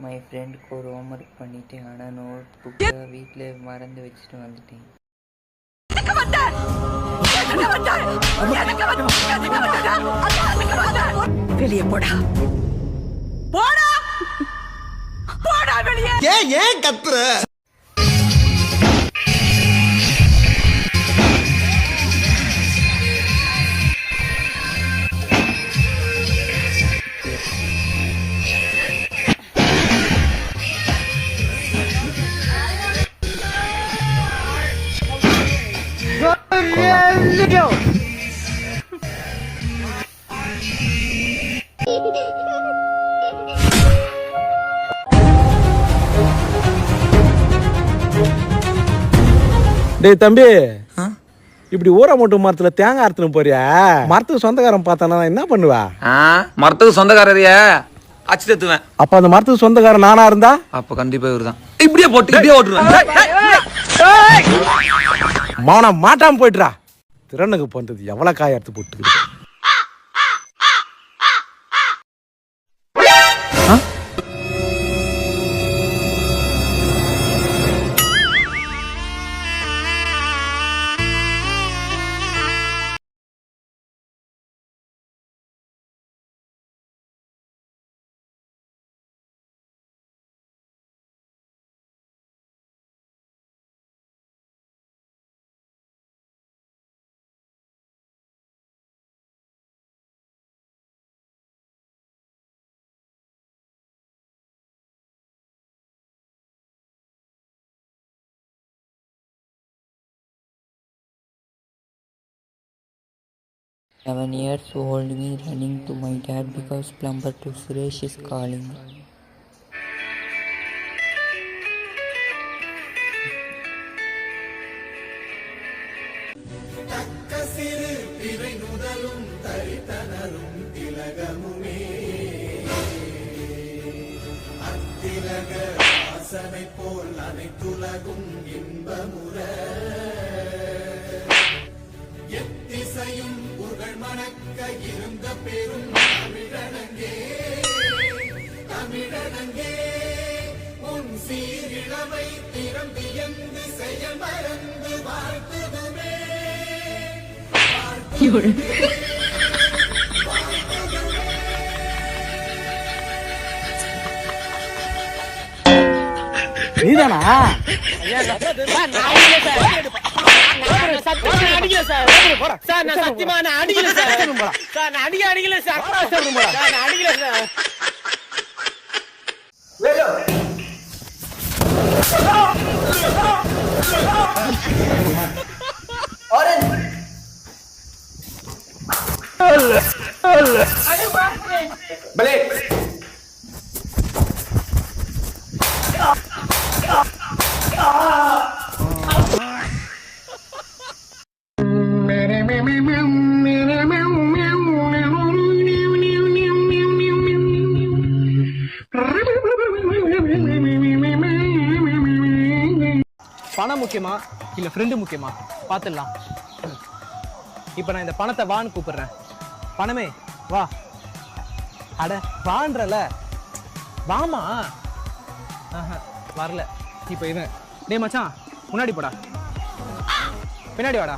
My ஃப்ரெண்டுக்கு ஒரு homework பண்ணிட்டேன். ஆனால் நோட் புக்கை வீட்டில் மறந்து வச்சுட்டு வந்துட்டேன். வெளியே போடா போடா போடா வெளியே. ஏன் கத்துற? டேய் தம்பி, இப்படி ஊரமோட்டு மரத்துல தேங்காய் அறுத்துன்னு போறியா? மரத்துக்கு சொந்தக்காரன் பார்த்தானா என்ன பண்ணுவா? மரத்துக்கு சொந்தக்காரரைய அச்சு தத்துவேன். அப்ப அந்த மரத்துக்கு சொந்தக்காரன் நானா இருந்தா அப்ப கண்டிப்பா இவருதான். இப்படியே ஓட்டுருவேன். மௌன மாட்டாம போயிட்டுறா. திறனுக்கு பண்றது எவ்வளவு காய் அறுத்து போட்டு. Seven years old me running to my dad because plumber to Suresh is calling. நீதானா? பணம் முக்கியமா இல்ல ஃப்ரெண்டு முக்கியமா பாத்துடலாம். இப்ப நான் இந்த பணத்தை வான்னு கூப்பிடுறேன். பணமே வா. அட வான்றல, வாமா. வரல. இப்ப இவன், டேய் மச்சான் முன்னாடி போடா, பின்னாடி வாடா,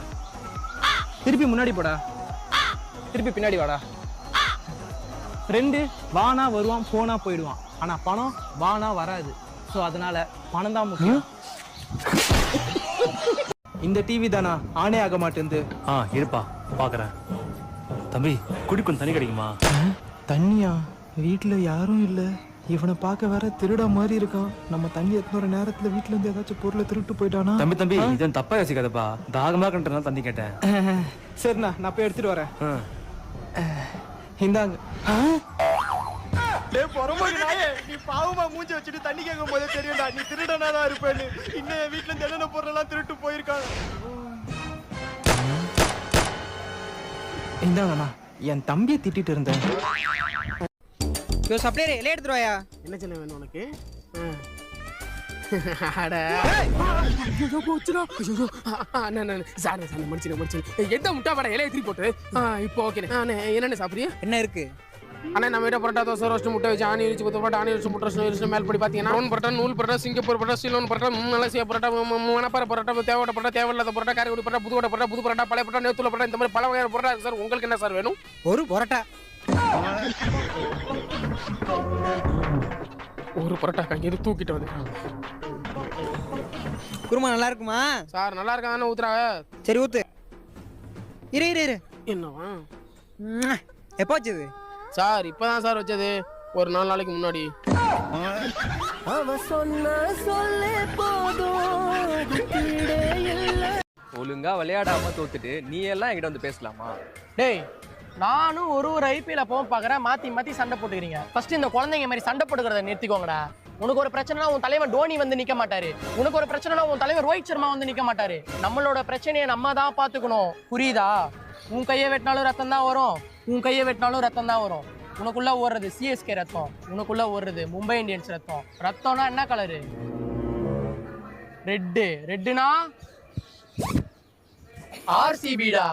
திருப்பி முன்னாடி போடா, திருப்பி பின்னாடி வாடா. ஃப்ரெண்டு வானா வருவான், போனா போயிடுவான். ஆனா பணம் வானா வராது. ஸோ அதனால பணம் தான் முக்கியம். இந்த டிவி தானா ஆனே ஆக மாட்டேங்குது. இருப்பா பாக்குறேன். தம்பி குடிக்கும் தண்ணி கிடைக்குமா? தண்ணியா? வீட்டுல யாரும் இல்ல. இவனை பார்க்க வேற திருடா மாதிரி இருக்கான். நம்ம தண்ணி எத்தனை நேரத்துல வீட்டுல இருந்து ஏதாச்சும் பொருளை திருட்டு போயிட்டானா? தம்பி இதன் தப்பா யோசிக்காதப்பா. தாகமா கண்டனால தண்ணி கேட்டேன். சரிண்ணா, நான் போய் எடுத்துட்டு வரேன். இந்தாங்க. நீ பாவமா மூஞ்சி வச்சுட்டு தண்ணி கேட்கும் போதே தெரியும்டா நீ திருடனாதான் இருப்பேன்னு. இன்னும் வீட்டுல இருந்து என்னென்ன பொருளெல்லாம் திருட்டு போயிருக்காங்க. இந்தாங்கண்ணா, என் தம்பியை திட்டிட்டு இருந்தேன். சப்ளையர் இலைய எடுத்துருவாயா? என்ன சின்ன வேணும் உனக்கு? என்ன இருக்கு? அண்ணா நம்ம வீட்டை பரோட்டா தோசை ரோஸ்ட் முட்டை வச்சு ஆணி வச்சு கொத்து பரோட்டா ஆணி வச்சு முட்டை வச்சு மேல் படி பார்த்தீங்கன்னா ரவுண்ட் பரோட்டா நூல் parotta Singapore parotta Ceylon parotta Malaysia parotta Manapparai parotta தேவையான பரோட்டா தேவையில்லாத பரோட்டா காரைக்குடி பரோட்டா புதுக்கோட்டை பரோட்டா புது பரோட்டா பழைய பரோட்டா நேத்துல பரோட்டா இந்த மாதிரி பல வகையான பரோட்டா இருக்கு சார். உங்களுக்கு என்ன சார் வேணும்? ஒரு பரோட்டா. ஒரு பரோட்டா காய்கறி தூக்கிட்டு வந்து குருமா நல்லா இருக்குமா சார்? நல்லா இருக்கா தானே ஊத்துறாங்க. சரி ஊத்து. இரு இரு இரு. என்னவா எப்போ வச்சது சார்? இப்பதான் சார் வச்சது, ஒரு 4 நாளைக்கு முன்னாடி. ஒழுங்கா விளையாடாம தோத்துட்டு நீ எல்லாம் என்கிட்ட வந்து பேசலாமா? டேய், நானும் ஒரு ஐபிஎல் அப்பவும் பார்க்குறேன், மாற்றி சண்டை போட்டுக்கிறீங்க. ஃபர்ஸ்ட் இந்த குழந்தைங்க மாதிரி சண்டை போட்டுக்கிறத நிறுத்திக்கோங்கடா. உனக்கு ஒரு பிரச்சனைனா உன் தலைவர் டோனி வந்து நிற்க மாட்டாரு. உனக்கு ஒரு பிரச்சனைனா உன் தலைவர் ரோஹித் சர்மா வந்து நிற்க மாட்டாரு. நம்மளோட பிரச்சனையை நம்ம தான் பார்த்துக்கணும், புரியுதா? உன் கையை வெட்டினாலும் ரத்தம் தான் வரும், உன் கையை வெட்டினாலும் ரத்தம் தான் வரும். உனக்குள்ள ஓடுறது சிஎஸ்கே ரத்தம், உனக்குள்ள ஓடுறது மும்பை இந்தியன்ஸ் ரத்தம். ரத்தம்னா என்ன கலரு? ரெட்டுனா ஆர்சிபிடா.